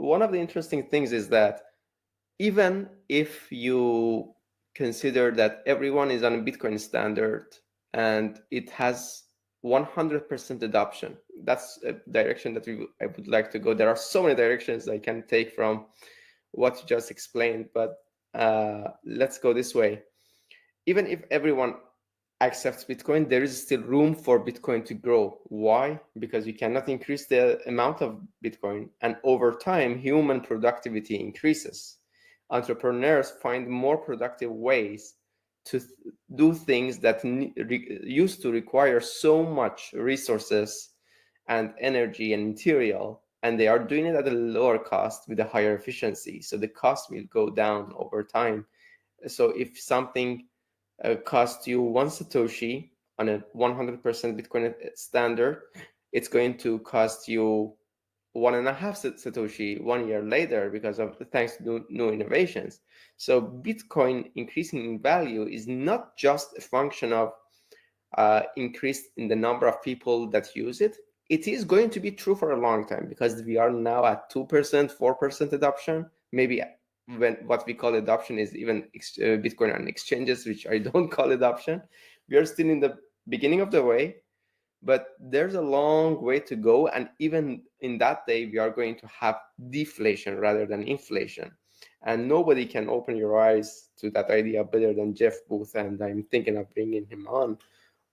one of the interesting things is that even if you consider that everyone is on a Bitcoin standard and it has 100% adoption, that's a direction that I would like to go. There are so many directions I can take from what you just explained, but let's go this way. Even if everyone accepts Bitcoin, there is still room for Bitcoin to grow. Why? Because you cannot increase the amount of Bitcoin, and over time, human productivity increases. Entrepreneurs find more productive ways to do things that used to require so much resources and energy and material, and they are doing it at a lower cost with a higher efficiency. So the cost will go down over time. So if something costs you 1 Satoshi on a 100% Bitcoin standard, it's going to cost you 1.5 Satoshi 1 year later because of thanks to new innovations. So Bitcoin increasing in value is not just a function of increase in the number of people that use it. It is going to be true for a long time because we are now at 2%, 4% adoption. Maybe when what we call adoption is even Bitcoin on exchanges, which I don't call adoption. We are still in the beginning of the way, but there's a long way to go. And even in that day, we are going to have deflation rather than inflation. And nobody can open your eyes to that idea better than Jeff Booth. And I'm thinking of bringing him on,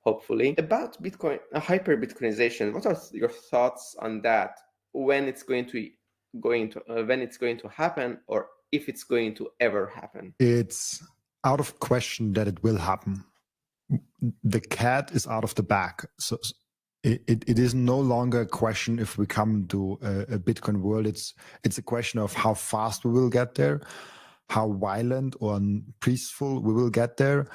hopefully. About Bitcoin, hyper-Bitcoinization, what are your thoughts on that? When it's going to happen, or if it's going to ever happen? It's out of question that it will happen. The cat is out of the bag. So it is no longer a question if we come to a Bitcoin world. It's a question of how fast we will get there, how violent or peaceful we will get there,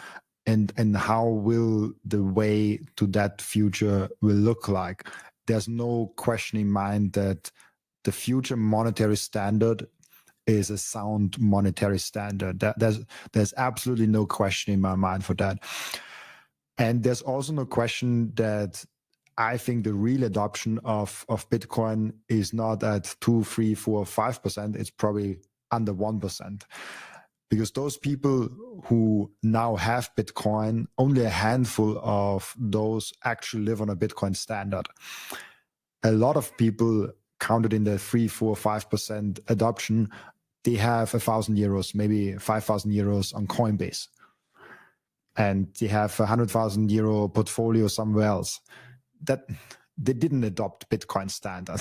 and how will the way to that future will look like. There's no question in mind that the future monetary standard is a sound monetary standard. There's absolutely no question in my mind for that. And there's also no question that I think the real adoption of Bitcoin is not at 2, 3, 4, 5%. It's probably under 1%. Because those people who now have Bitcoin, only a handful of those actually live on a Bitcoin standard. A lot of people counted in the 3, 4, 5% adoption, they have 1,000 euros, maybe 5,000 euros on Coinbase. And they have a 100,000 euro portfolio somewhere else. That they didn't adopt Bitcoin standard.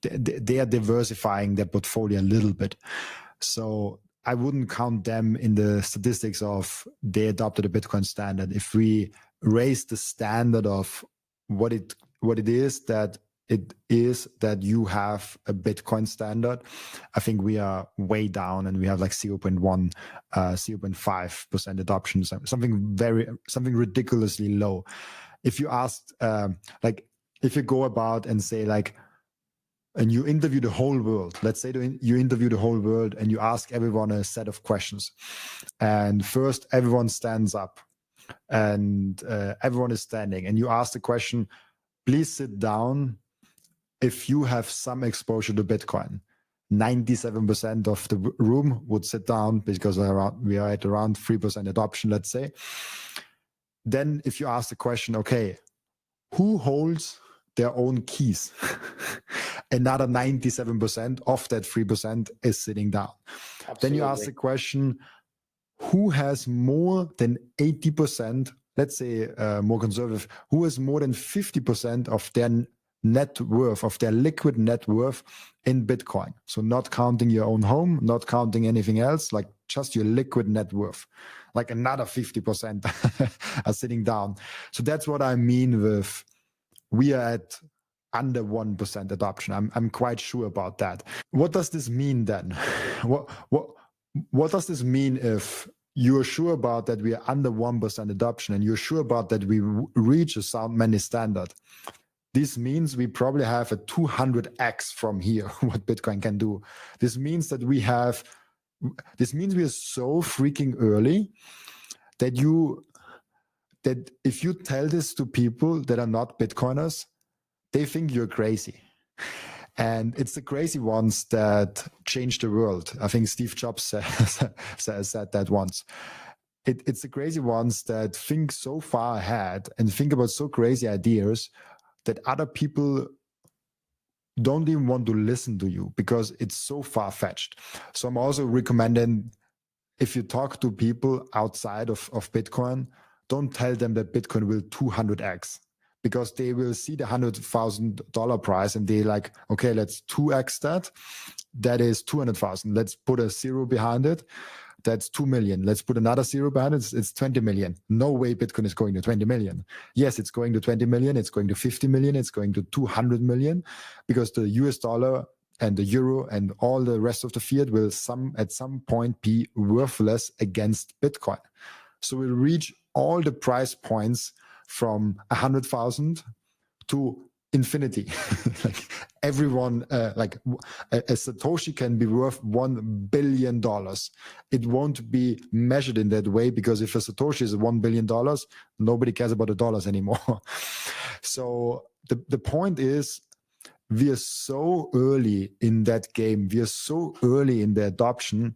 They are diversifying their portfolio a little bit. So I wouldn't count them in the statistics of they adopted a Bitcoin standard. If we raise the standard of what it is that you have a Bitcoin standard, I think we are way down and we have like 0.1, 0.5% adoption, something ridiculously low. If you asked, if you go about and say and you interview the whole world, let's say you interview the whole world and you ask everyone a set of questions. And first everyone stands up and everyone is standing and you ask the question, please sit down if you have some exposure to Bitcoin. 97% of the room would sit down because we are at around 3% adoption, let's say. Then if you ask the question, okay, who holds their own keys? Another 97% of that 3% is sitting down. Absolutely. Then you ask the question, who has more than 80%, let's say more conservative, who has more than 50% of their net worth, of their liquid net worth in Bitcoin? So not counting your own home, not counting anything else, like just your liquid net worth. Like another 50% are sitting down. So that's what I mean with we are at under 1% adoption. I'm quite sure about that. What does this mean then? What does this mean if you're sure about that we are under 1% adoption and you're sure about that we reach a sound money standard? This means we probably have a 200x from here, what Bitcoin can do. This means we are so freaking early that if you tell this to people that are not Bitcoiners, they think you're crazy. And it's the crazy ones that change the world. I think Steve Jobs said that once. It's the crazy ones that think so far ahead and think about so crazy ideas that other people don't even want to listen to you because it's so far-fetched. So I'm also recommending, if you talk to people outside of Bitcoin, don't tell them that Bitcoin will 200x, because they will see the $100,000 price and they're like, okay, let's 2x that. That is 200,000. Let's put a zero behind it. That's 2 million. Let's put another zero behind it. It's 20 million. No way Bitcoin is going to 20 million. Yes, it's going to 20 million. It's going to 50 million. It's going to 200 million, because the US dollar and the euro and all the rest of the fiat will at some point be worthless against Bitcoin. So we'll reach all the price points from 100,000 to infinity. Like everyone, like a Satoshi can be worth $1 billion. It won't be measured in that way, because if a Satoshi is $1 billion, nobody cares about the dollars anymore. So the point is, we are so early in that game. We are so early in the adoption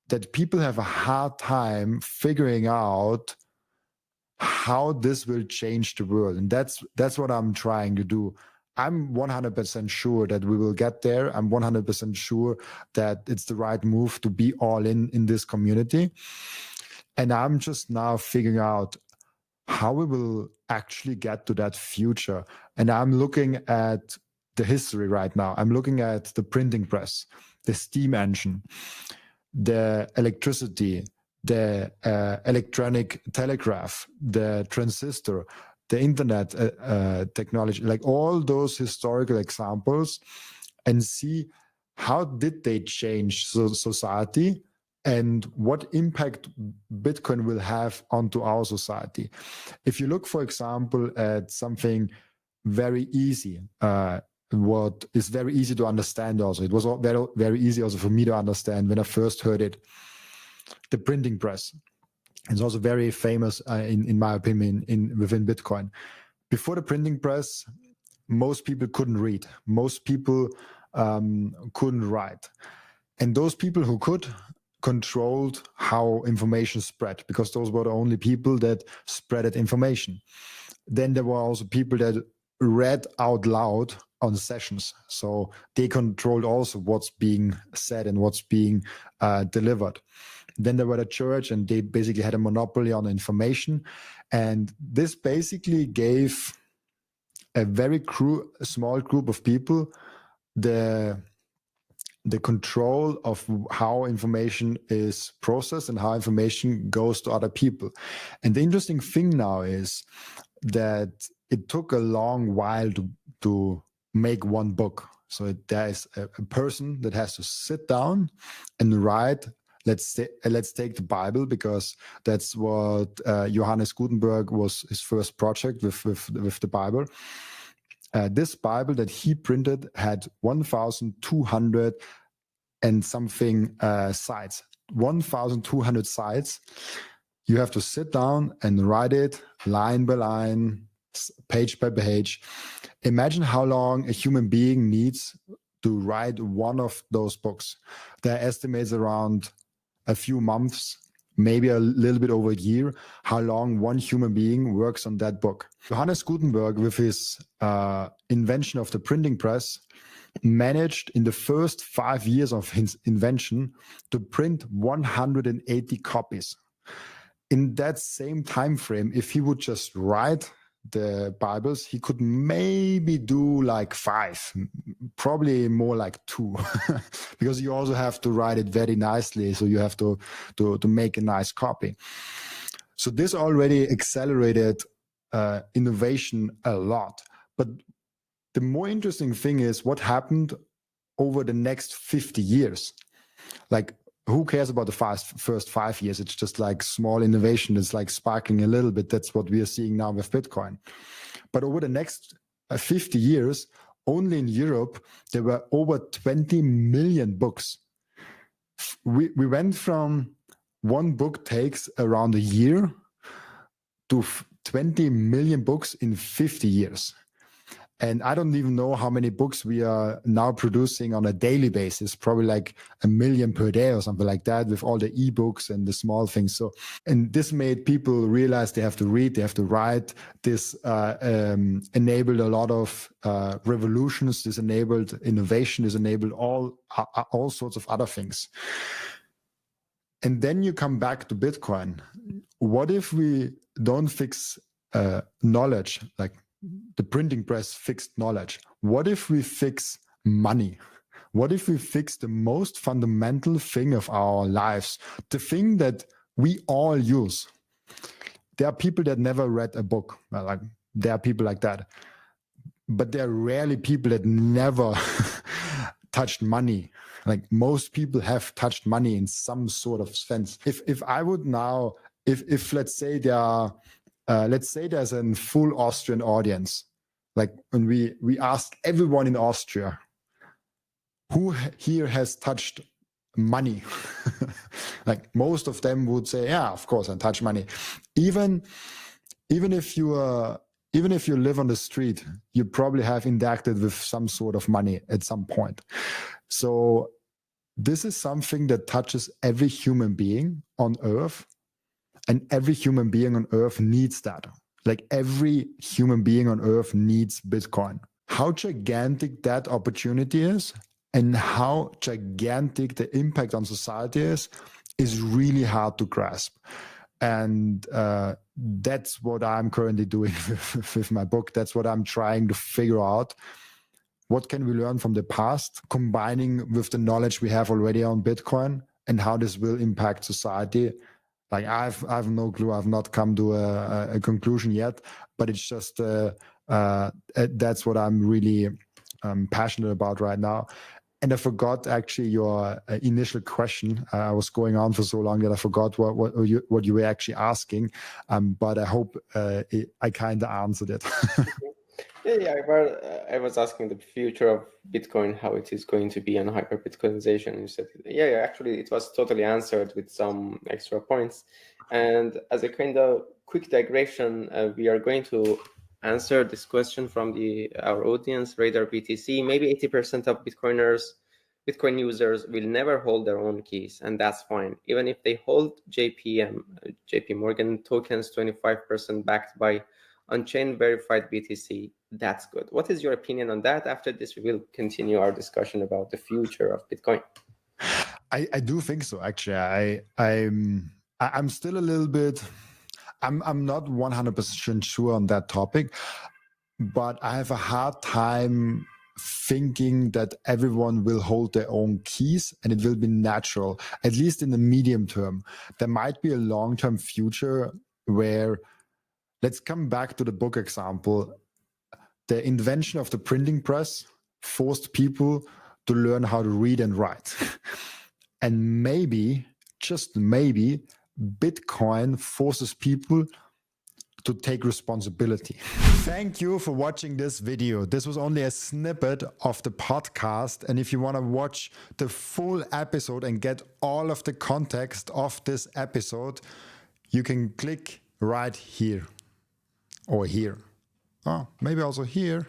that people have a hard time figuring out how this will change the world. And that's what I'm trying to do. I'm 100% sure that we will get there. I'm 100% sure that it's the right move to be all in this community. And I'm just now figuring out how we will actually get to that future. And I'm looking at the history right now. I'm looking at the printing press, the steam engine, the electricity, the electronic telegraph, the transistor, the internet technology, like all those historical examples, and see how did they change society and what impact Bitcoin will have onto our society. If you look, for example, at something very easy, what is very easy to understand also. It was very, very easy also for me to understand when I first heard it. The printing press. It's also very famous, in my opinion, within Bitcoin. Before the printing press, most people couldn't read. Most people couldn't write. And those people who could controlled how information spread, because those were the only people that spreaded information. Then there were also people that read out loud on sessions. So they controlled also what's being said and what's being delivered. Then there were the church, and they basically had a monopoly on information. And this basically gave a very small group of people the control of how information is processed and how information goes to other people. And the interesting thing now is that it took a long while to make one book. So there is a person that has to sit down and write. Let's take the Bible, because that's what Johannes Gutenberg was his first project with the Bible. This Bible that he printed had 1,200 and something sides. 1,200 sides. You have to sit down and write it line by line, page by page. Imagine how long a human being needs to write one of those books. There are estimates around a few months, maybe a little bit over a year, how long one human being works on that book. Johannes Gutenberg, with his invention of the printing press, managed in the first 5 years of his invention to print 180 copies. In that same time frame, if he would just write the Bibles, he could maybe do like 5, probably more like 2, because you also have to write it very nicely. So you have to make a nice copy. So this already accelerated innovation a lot. But the more interesting thing is what happened over the next 50 years. Like, who cares about the first 5 years? It's just like small innovation. It's like sparkling a little bit. That's what we are seeing now with Bitcoin. But over the next 50 years, only in Europe, there were over 20 million books. We went from one book takes around a year to 20 million books in 50 years. And I don't even know how many books we are now producing on a daily basis, probably like 1 million per day or something like that, with all the ebooks and the small things. So, and this made people realize they have to read, they have to write. This enabled a lot of revolutions. This enabled innovation. This enabled all sorts of other things. And then you come back to Bitcoin. What if we don't fix knowledge, like the printing press fixed knowledge? What if we fix money? What if we fix the most fundamental thing of our lives, the thing that we all use? There are people that never read a book. Like, there are people like that. But there are rarely people that never touched money. Like, most people have touched money in some sort of sense. If I would now, if let's say there are, let's say there's a full Austrian audience, like when we ask everyone in Austria, who here has touched money? Like, most of them would say, yeah, of course I touch money. Even if you live on the street, you probably have interacted with some sort of money at some point. So this is something that touches every human being on earth, and every human being on earth needs that. Like, every human being on earth needs Bitcoin. How gigantic that opportunity is and how gigantic the impact on society is really hard to grasp. And that's what I'm currently doing with my book. That's what I'm trying to figure out. What can we learn from the past, combining with the knowledge we have already on Bitcoin, and how this will impact society? Like, I've no clue. I've not come to a conclusion yet, but it's just that's what I'm really passionate about right now. And I forgot actually your initial question. I was going on for so long that I forgot what you were actually asking. But I hope I kind of answered it. I was asking the future of Bitcoin, how it is going to be on Hyperbitcoinization. You said, actually, it was totally answered with some extra points. And as a kind of quick digression, we are going to answer this question from our audience, Radar BTC. Maybe 80% of Bitcoin users will never hold their own keys, and that's fine. Even if they hold JP Morgan tokens, 25% backed by on-chain verified BTC, that's good. What is your opinion on that? After this, we will continue our discussion about the future of Bitcoin. I do think so. Actually, I'm still a little bit. I'm not 100% sure on that topic, but I have a hard time thinking that everyone will hold their own keys and it will be natural, at least in the medium term. There might be a long-term future where, let's come back to the book example. The invention of the printing press forced people to learn how to read and write. And maybe, just maybe, Bitcoin forces people to take responsibility. Thank you for watching this video. This was only a snippet of the podcast. And if you want to watch the full episode and get all of the context of this episode, you can click right here or here. Oh, maybe also here.